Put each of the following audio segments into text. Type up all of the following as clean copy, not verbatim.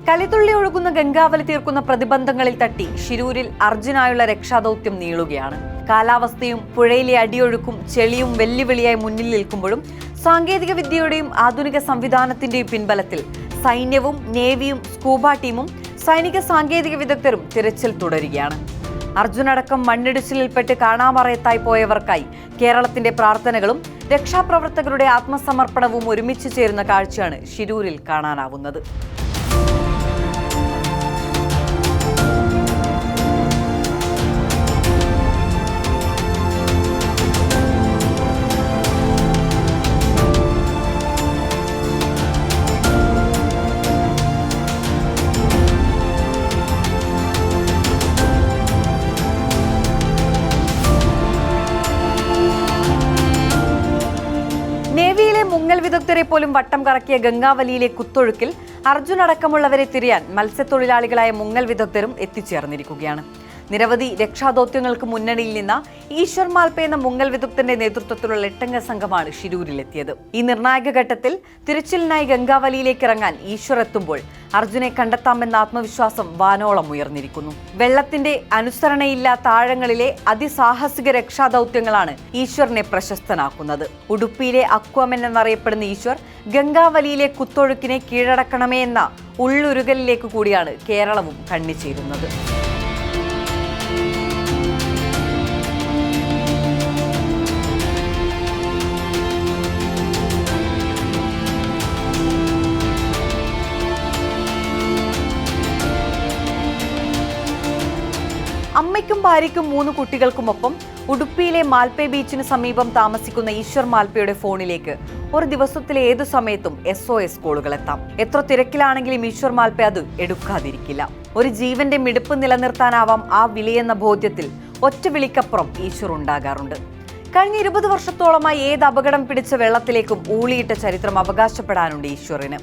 കലിതുള്ളി ഒഴുകുന്ന ഗംഗാവലി തീർക്കുന്ന പ്രതിബന്ധങ്ങളിൽ തട്ടി ഷിരൂരിൽ അർജുനായുള്ള രക്ഷാദൗത്യം നീളുകയാണ്. കാലാവസ്ഥയും പുഴയിലെ അടിയൊഴുക്കും ചെളിയും വെല്ലുവിളിയായി മുന്നിൽ നിൽക്കുമ്പോഴും സാങ്കേതിക വിദ്യയുടെയും ആധുനിക സംവിധാനത്തിന്റെയും പിൻബലത്തിൽ സൈന്യവും നേവിയും സ്കൂബ ടീമും സൈനിക സാങ്കേതിക വിദഗ്ധരും തിരച്ചിൽ തുടരുകയാണ്. അർജുനടക്കം മണ്ണിടിച്ചിലിൽപ്പെട്ട് കാണാമറയത്തായി പോയവർക്കായി കേരളത്തിന്റെ പ്രാർത്ഥനകളും രക്ഷാപ്രവർത്തകരുടെ ആത്മസമർപ്പണവും ഒരുമിച്ച് ചേരുന്ന കാഴ്ചയാണ് ഷിരൂരിൽ കാണാനാവുന്നത്. നേവിയിലെ മുങ്ങൽ വിദഗ്ധരെ പോലും വട്ടം കറക്കിയ ഗംഗാവലിയിലെ കുത്തൊഴുക്കിൽ അർജുൻ അടക്കമുള്ളവരെ തിരയാൻ മത്സ്യത്തൊഴിലാളികളായ മുങ്ങൽ വിദഗ്ധരും എത്തിച്ചേർന്നിരിക്കുകയാണ്. നിരവധി രക്ഷാദൗത്യങ്ങൾക്ക് മുന്നണിയിൽ നിന്ന ഈശ്വർ മാൽപേ എന്ന മുങ്ങൽ വിദഗ്ധന്റെ നേതൃത്വത്തിലുള്ള 8-അംഗ സംഘമാണ് ഷിരൂരിലെത്തിയത്. ഈ നിർണായക ഘട്ടത്തിൽ തിരച്ചിലിനായി ഗംഗാവലിയിലേക്ക് ഇറങ്ങാൻ ഈശ്വർ എത്തുമ്പോൾ അർജുനെ കണ്ടെത്താമെന്ന ആത്മവിശ്വാസം വാനോളം ഉയർന്നിരിക്കുന്നു. വെള്ളത്തിന്റെ അനുസരണയില്ലാത്ത ആഴങ്ങളിലെ അതിസാഹസിക രക്ഷാദൗത്യങ്ങളാണ് ഈശ്വറിനെ പ്രശസ്തനാക്കുന്നത്. ഉടുപ്പിയിലെ അക്വാമൻ എന്നറിയപ്പെടുന്ന ഈശ്വർ ഗംഗാവലിയിലെ കുത്തൊഴുക്കിനെ കീഴടക്കണമേ എന്ന ഉള്ളുരുകലിലേക്ക് കൂടിയാണ് കേരളവും കണ്ണിച്ചേരുന്നത്. അമ്മയ്ക്കും ഭാര്യയ്ക്കും 3 കുട്ടികൾക്കുമൊപ്പം ഉടുപ്പിയിലെ മാൽപേ ബീച്ചിന് സമീപം താമസിക്കുന്ന ഈശ്വർ മാൽപേയുടെ ഫോണിലേക്ക് ഒരു ദിവസത്തിലെ ഏതു സമയത്തും SOS കോളുകൾ എത്താം. എത്ര തിരക്കിലാണെങ്കിലും ഈശ്വർ മാൽപേ അത് എടുക്കാതിരിക്കില്ല. ഒരു ജീവന്റെ മിടുപ്പ് നിലനിർത്താനാവാം ആ വിളിയെന്ന ബോധ്യത്തിൽ ഒറ്റ വിളിക്കപ്പുറം ഈശ്വർ ഉണ്ടാകാറുണ്ട്. കഴിഞ്ഞ 20 വർഷത്തോളമായി ഏത് അപകടം പിടിച്ച വെള്ളത്തിലേക്കും ഊളിയിട്ട ചരിത്രം അവകാശപ്പെടാനുണ്ട് ഈശ്വറിന്.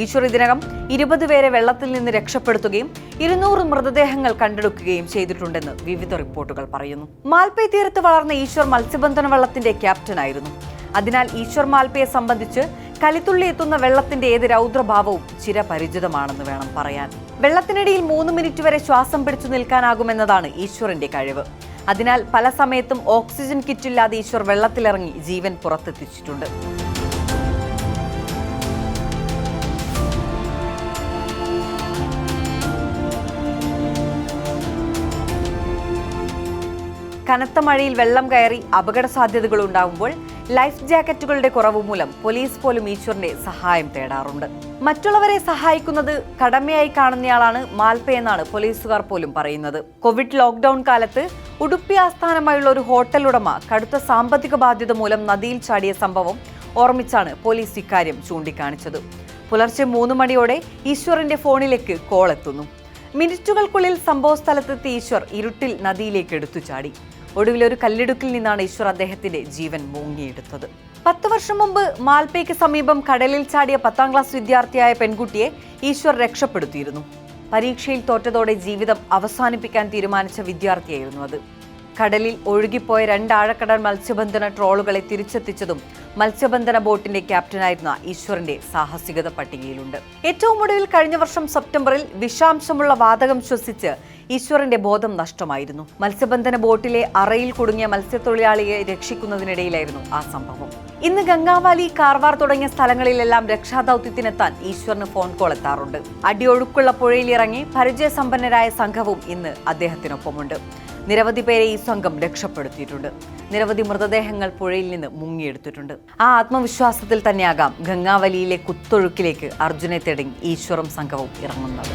ഈശ്വർ ഇതിനകം 20 പേരെ വെള്ളത്തിൽ നിന്ന് രക്ഷപ്പെടുത്തുകയും 200 മൃതദേഹങ്ങൾ കണ്ടെടുക്കുകയും ചെയ്തിട്ടുണ്ടെന്ന് വിവിധ റിപ്പോർട്ടുകൾ പറയുന്നു. മാൽപേ തീരത്ത് വളർന്ന ഈശ്വർ മത്സ്യബന്ധന വള്ളത്തിന്റെ ക്യാപ്റ്റനായിരുന്നു. അതിനാൽ ഈശ്വർ മാൽപേയെ സംബന്ധിച്ച് കലിതുള്ളി എത്തുന്ന വെള്ളത്തിന്റെ ഏത് രൗദ്രഭാവവും ചിരപരിചിതമാണെന്ന് വേണം പറയാൻ. വെള്ളത്തിനിടയിൽ 3 മിനിറ്റ് വരെ ശ്വാസം പിടിച്ചു നിൽക്കാനാകുമെന്നതാണ് ഈശ്വറിന്റെ കഴിവ്. അതിനാൽ പല സമയത്തും ഓക്സിജൻ കിറ്റില്ലാതെ ഈശ്വർ വെള്ളത്തിലിറങ്ങി ജീവൻ പുറത്തെത്തിച്ചിട്ടുണ്ട്. കനത്ത മഴയിൽ വെള്ളം കയറി അപകട സാധ്യതകൾ ഉണ്ടാകുമ്പോൾ ലൈഫ് ജാക്കറ്റുകളുടെ കുറവ് മൂലം പോലീസ് പോലും ഈശ്വറിന്റെ സഹായം തേടാറുണ്ട്. മറ്റുള്ളവരെ സഹായിക്കുന്നത് കടമയായി കാണുന്നയാളാണ് മാൽപേ എന്നാണ് പോലീസുകാർ പോലും പറയുന്നത്. കോവിഡ് ലോക്ക്ഡൌൺ കാലത്ത് ഉടുപ്പി ആസ്ഥാനമായുള്ള ഒരു ഹോട്ടൽ ഉടമ കടുത്ത സാമ്പത്തിക ബാധ്യത മൂലം നദിയിൽ ചാടിയ സംഭവം ഓർമ്മിച്ചാണ് പോലീസ് ഇക്കാര്യം ചൂണ്ടിക്കാണിച്ചത്. പുലർച്ചെ 3 മണിയോടെ ഈശ്വറിന്റെ ഫോണിലേക്ക് കോൾ എത്തുന്നു. മിനിറ്റുകൾക്കുള്ളിൽ സംഭവ സ്ഥലത്തെത്തി ഈശ്വർ ഇരുട്ടിൽ നദിയിലേക്ക് എടുത്തു ചാടി. ഒടുവിൽ ഒരു കല്ലിടുക്കിൽ നിന്നാണ് ഈശ്വർ അദ്ദേഹത്തിന്റെ ജീവൻ മുങ്ങിയെടുത്തത്. 10 വർഷം മുമ്പ് മാൽപേക്ക് സമീപം കടലിൽ ചാടിയ 10ാം ക്ലാസ് വിദ്യാർത്ഥിയായ പെൺകുട്ടിയെ ഈശ്വർ രക്ഷപ്പെടുത്തിയിരുന്നു. പരീക്ഷയിൽ തോറ്റതോടെ ജീവിതം അവസാനിപ്പിക്കാൻ തീരുമാനിച്ച വിദ്യാർത്ഥിയായിരുന്നു അത്. കടലിൽ ഒഴുകിപ്പോയ 2 ആഴക്കടൽ മത്സ്യബന്ധന ട്രോളുകളെ തിരിച്ചെത്തിച്ചതും മത്സ്യബന്ധന ബോട്ടിന്റെ ക്യാപ്റ്റനായിരുന്ന ഈശ്വറിന്റെ സാഹസികത പട്ടികയിലുണ്ട്. ഏറ്റവും ഒടുവിൽ കഴിഞ്ഞ വർഷം സെപ്റ്റംബറിൽ വിഷാംശമുള്ള വാതകം ശ്വസിച്ച് ഈശ്വറിന്റെ ബോധം നഷ്ടമായിരുന്നു. മത്സ്യബന്ധന ബോട്ടിലെ അറയിൽ കുടുങ്ങിയ മത്സ്യത്തൊഴിലാളിയെ രക്ഷിക്കുന്നതിനിടയിലായിരുന്നു ആ സംഭവം. ഇന്ന് ഗംഗാവലി, കാർവാർ തുടങ്ങിയ സ്ഥലങ്ങളിലെല്ലാം രക്ഷാദൗത്യത്തിനെത്താൻ ഈശ്വറിന് ഫോൺ കോൾ എത്താറുണ്ട്. അടിയൊഴുക്കുള്ള പുഴയിലിറങ്ങി പരിചയസമ്പന്നരായ സംഘവും ഇന്ന് അദ്ദേഹത്തിനൊപ്പമുണ്ട്. നിരവധി പേരെ ഈ സംഘം രക്ഷപ്പെടുത്തിയിട്ടുണ്ട്. നിരവധി മൃതദേഹങ്ങൾ പുഴയിൽ നിന്ന് മുങ്ങിയെടുത്തിട്ടുണ്ട്. ആ ആത്മവിശ്വാസത്തിൽ തന്നെയാകാം ഗംഗാവലിയിലെ കുത്തൊഴുക്കിലേക്ക് അർജുനെ തേടി ഈശ്വറും സംഘവും ഇറങ്ങുന്നത്.